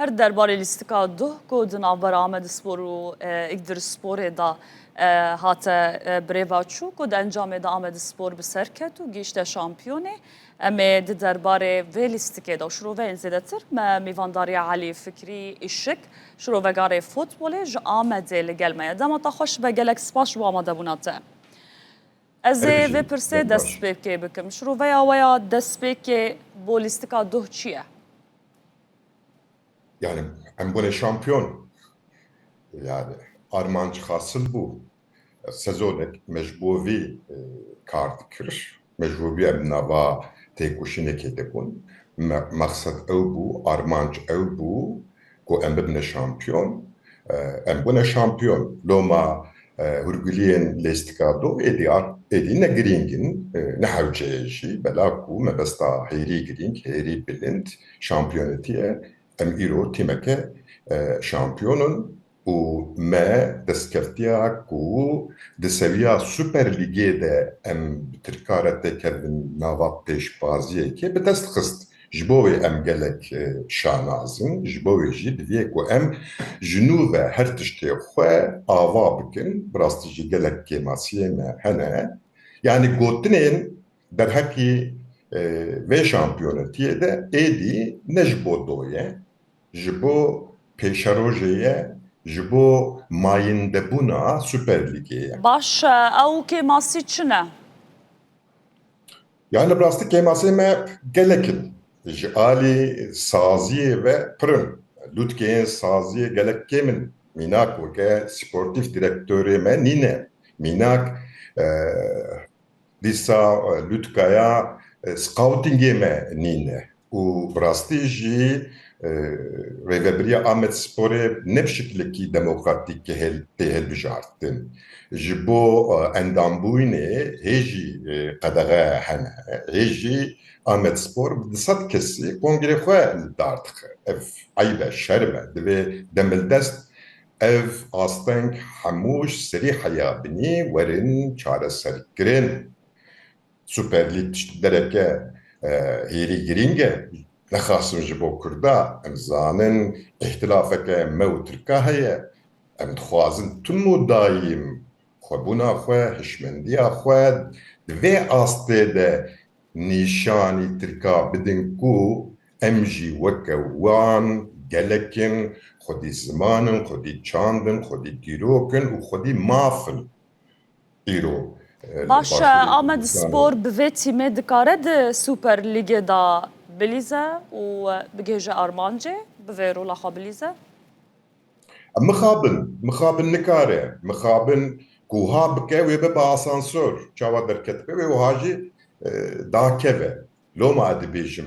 هر درباره لیستکا دو کود ناور آمد سپور و اقدر سپور دا هات بریوا چو کود انجام دا آمد سپور بسر کت و گیشت شامپیونه اما درباره و لیستکا دا شروع و انزیده تر میوانداری علی فکری اشک شروع و گاره فوتبوله جا آمد لگل میادم تا خوش به گلک سپاش و آمده بوناته از و پرسه دست بکه بکم شروع و دست بکه بو لیستکا دو چیه؟ Yani em bune şampiyon. Yani armanç hasıl bu. Sezonek mecbuvi kart kır. Mecbuvi em nava tekuşine ketebun. Maksat ev bu, armanç ev bu. Ko em bibne şampiyon. Em bune şampiyon. Loma hurguliyen lestikado edi ne gringin ne havcayıcı belaku me besta heri gring heri bilind şampiyonetiye em iro timeke şampiyonun u me deskertiya ku de seviya Süper Lig'e de em tirkarete kevin nava peşbaziye ki bir dest xist. Jbovi em gelek şanazın, jbovi jî divê ku em ji nû ve her tiştê xwe ava bikin, bi rastî jî gelek kêmasiyê me hene. Yani gotinên derhekî vê şampiyonetiyê de êdî ne ji bo doyê, ji bo pêşerojê ji bo mayîndebûna Süper Ligê. Baş ew kêmasî çi ne? Yani bi rastî kêmasiyê me gelekin. Ji alî saziyê ve pirin. Lûtkeyên saziyê gelek kêmin. Mînak weke sportîf direktörê me nîne. Mînak dîsa lûtkaya scoutingê me nîne. û bi rastî jî rêveberiya Amedsporê ne bi şekilekî demokratîk tê hilbijartin. Ji bo endambûnê hêjî qedexe hene. Hêjî Amedspor di sed kesî kongrê xwe li dar dike. Ev eyb e, şerm e. Divê demildest ev asteng hemû ji serî heya binî werin çareserkirin. Süper Lig tişt dereke hêrî giring e. Nexasin ji bo Kurda em zanin ihtilafeke me û Tirka heye. Em dixwazin tim û dayîm xwebûna xwe, hişmendiya xwe di vê astê de nîşanî Tirka bidin ku em jî weke wan gelekin, xwedî zimanin, xwedî çandin, xwedî dîrokin û xwedî mafin. Îro Baş Ahmed Spor bi vê tîmê dikare di Süper Ligê da bilîze û bigêje armancê bi vê rola xwe bilîze? Mixabin nikare. Mixabin ku ha bike wê bibe asansör. Çawa derketibe wê wiha jî dakeve. Loma dibêjim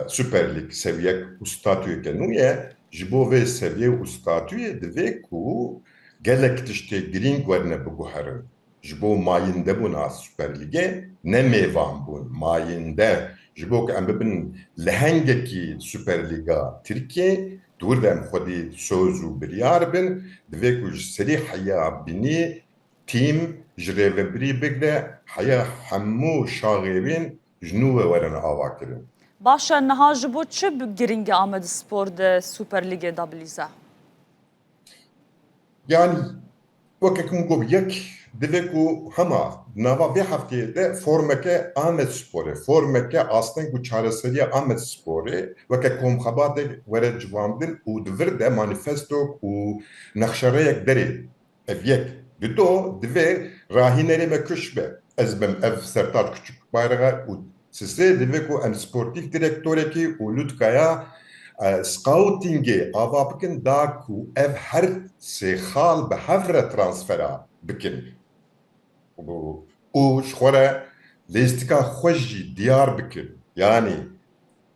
Süper Lig seviyek û statûyeke nû ye ji bo vê seviyê û statûyê divê ku gelek tiştê girîng werine biguherin. Ji bo mayîndebûna Süper Ligê ne mêvan bûn mayînde ji bo ku em bibin lehengekî Süper Liga Tirkiye dûr de em xwedî söz û biryar bin divê ku ji serî heya binî tîm ji rêveberî bigre heya hemû şaxêvên ji nû ve werin avakirin. Baş niha ji bo çi giringî Ahmed Spor di Süper Ligê da bilîze? Yani wekek got yek divê ku hema nava vê hefteyê de formeke Amedsporê, formeke asteng û çareseriya Amedsporê wekek komxebatê were civandin û divir de manîfesto û nexşereyek derê. Ev yek. Di do divê rahînerê me kuş be. Ez bim ev sertaç küçük bayrağa û sisê divê ku em sportîf direktorekî û lûtkaya scoutingê ava bikin da ku ev her sê xal bi hevre transfera bikin. û ji xwe re lêstika xwe jî diyar bikin. Yani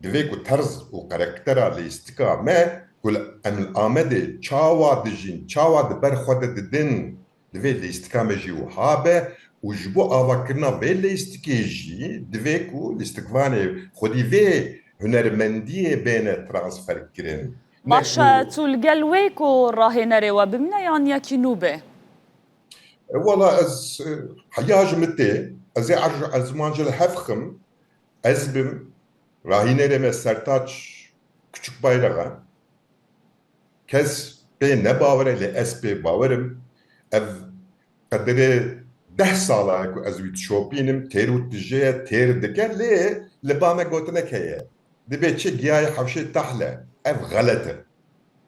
divê ku terz û karaktera lêstika me ku em li Amedê çawa dijîn, çawa di ber xwe de didin divê lêstika me jî wiha be û ji bo avakirina vê lêstikê jî divê ku lîstikvanê xwedî vê hunermendiyê bêne transfer kirin. Baş tu li gel wê ku rahênerê we bimîne yan yekî nû be? Valla ez heya ji min tê ez ê ezmancı li hevxim ez bim rahînerê me sertaç küçük bayrağa kes pê nebawere lê ez pê bawerim ev qedirê 10 sala ku ez wî dişopînim têr û tijê têr dike lê li ba me gotinek heye dibe çi giyayê hewşê tehle ev xelet e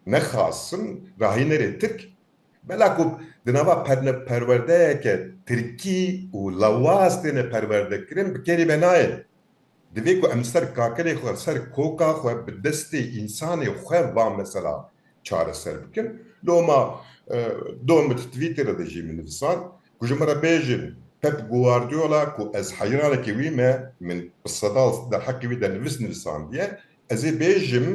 nexwasin rahînerê Tirk bela ku di nava perwerdeyeke Tirkî û lewaz têne perwerdekirin bi kerî me nayê divê ku em ser kakerê xwe ser koka xwe bi destê însanê xwe van mesela çareser bikin loma dom bi Twitterê de jî min nivîsan ku ji me re bêjin Pep Guardiola ku ez heyranekî wî me min bi sedal derhekî wî de nivîsan diye ez ê bêjim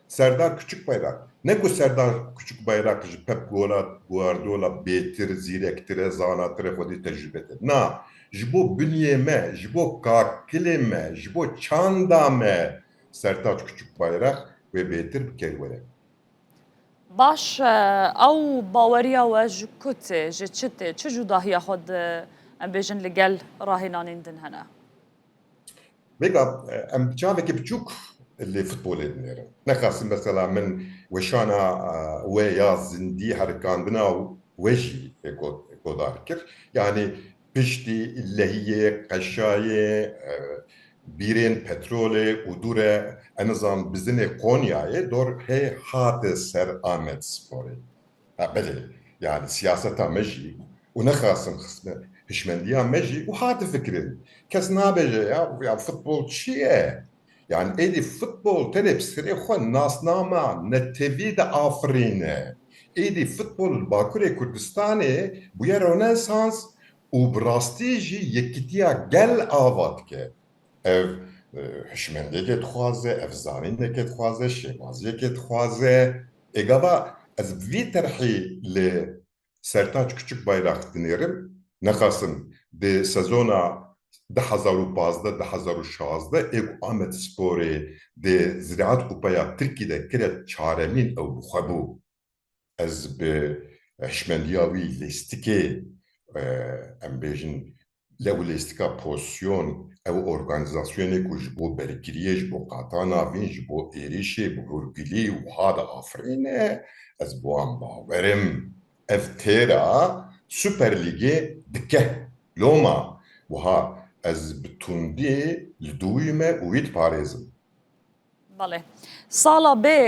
Serdar Küçükbayrak ne ku Serdar Küçükbayrak ji Pep Guardiola bêtir zîrektir e zanatir e xwedî tecrübete na ji bo bünyê me ji bo kakilê me ji bo çanda me Sertaç Küçükbayrak wê bêtir bikeve were باش او باوریا و جکوته جچته چه جداهی خود ام بیجن لگل راهنانین دن هنا Vega em çavekî biçûk lê futbolê dinêrin. Nexwasin mesela min weşana wê ya zindî herikandina wê jî godar kir. Yani piştî lehiyê, qeşayê, bîrên petrolê û dûre enizan bizinê Konyayê dor hê hate ser Amedsporê. Belê yani siyaseta me jî û nexwasin hişmendiya me jî û hate fikirin. Kes nabêje ya futbol çi ye? Yani êdî futbol tenê pisirê xwe nasnama netevî de afirîne. Êdî futbol Bakurê Kurdistanê bûye Rönesans û bi rastî jî yekîtiya gel ava dike. Ev hişmendiyekê dixwaze, ev zanînekê dixwaze, şêwaziyekê dixwaze. Êgava ez bi vî terhî lê Sertaç Küçükbayrak dinêrim. Nexwasin di sezona 2015-2016 ew Amedsporê di Ziraat Kupaya Tirkiyê kire çaremîn ew bixwebû. Ez bi hişmendiya wî lêstikê em bêjin lew lêstika pozisyon ew organizasyonê ku ji bo bergiriyê ji bo qatana vîn ji bo êrişê bi hûrgilî wiha de afirîne ez bi wan bawerim ev têra Süper Lîgê dike loma wiha ez bi tundî li dûyî me û wî diparêzim بله سالا بی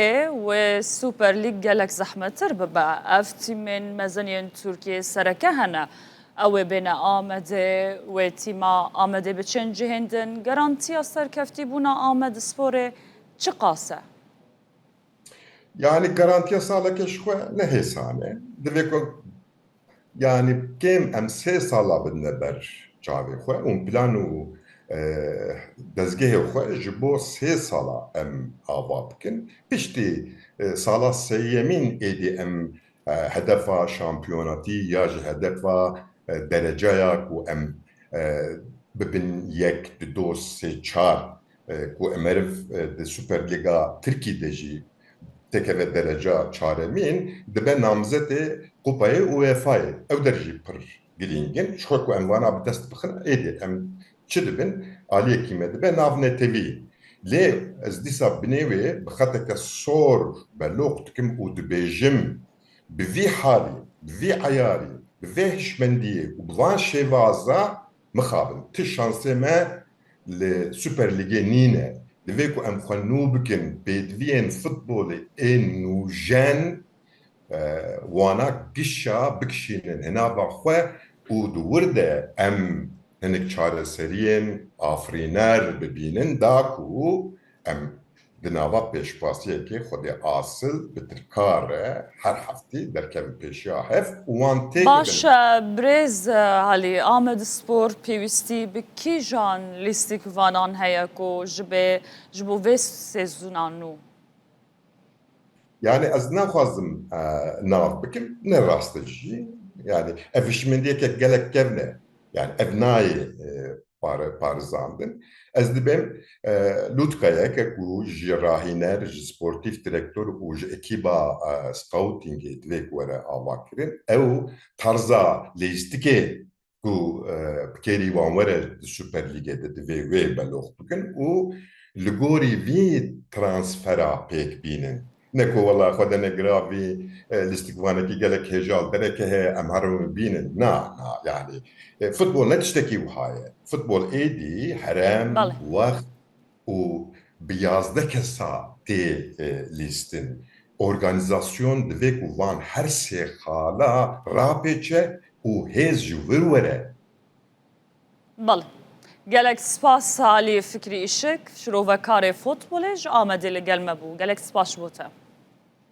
و سوپر لیگ گلک زحمتر ببا افتی من مزنین ترکیه سرکه هنه او بین آمده و تیما آمده بچن جهندن گرانتیا سرکفتی بونا آمد سپوره چه قاسه؟ Yani garantiya saleke ji xwe ne hêsane divê ku yani kêm em 3 sala bidine ber çavê xwe û plan û dezgehê xwe ji bo 3 sala em ava bikin piştî sala sêyemîn êdî em hedefa şampiyonatî ya ji hedefa dereceya ku em bibin yek di do sê çar ku em eriv di Süper Lîga Tirkiyê jî tekeve derece çaremîn dibe namzetê Kupayê UEFAyê ew derjî pir girîngin ji xwe ku em wana bi dest bixin êdî em çi dibin aliyekî me dibe navnetevî lê ez dîsa binê wê bi xeteke sor beloq dikim û dibêjim bi vî halî bi vî eyarî bi vê hişmendiyê û bi van şêvaza mixabin ti şansê me li Süper Lîgê nîne divê ku em xwe nû bikin pêdiviyên futbolê ên nûjen wana gişa bikişînin hinava xwe û di wir de em hinek çareseriyên afrîner bibînin da ku em di nava pêşbasiyekê xwedê asıl bi tirkare her heftê derkevin pêşiya hev û wan tê باش برز هلی آمد سپور پیوستی به کی جان لیستی که وانان هیا کو جبو ویس سزونانو Yani ez naxwazim nav bikim ne rastejî yani ev hişmendiyeke gelek kevne yani ev nayê parizandin ez dibim lûtkayeke ku ji rahîner ji sportîv direktor û ji ekîba scoutingê divê were avakirin ew tarza lêstikê ku bikerî wan were di Süper Lîgê de divê wê belox bikin û li gorî vî transfera pêk bînin نکو والله خدا نگراوی الاستقوانکی گلک هجال درکه ام هرم بینن نا يعني فوتبول نتشتكي وهاي فوتبول ايدي حرام بله وقت و بیازده کسا تی لیستن organizasyon divek u van her se xala rapeçe û hêz ji vir were. بله گلک سپاس علی فکری ایشک شروع و کار فوتبالش آمده لگل مبو گلک سپاس بوده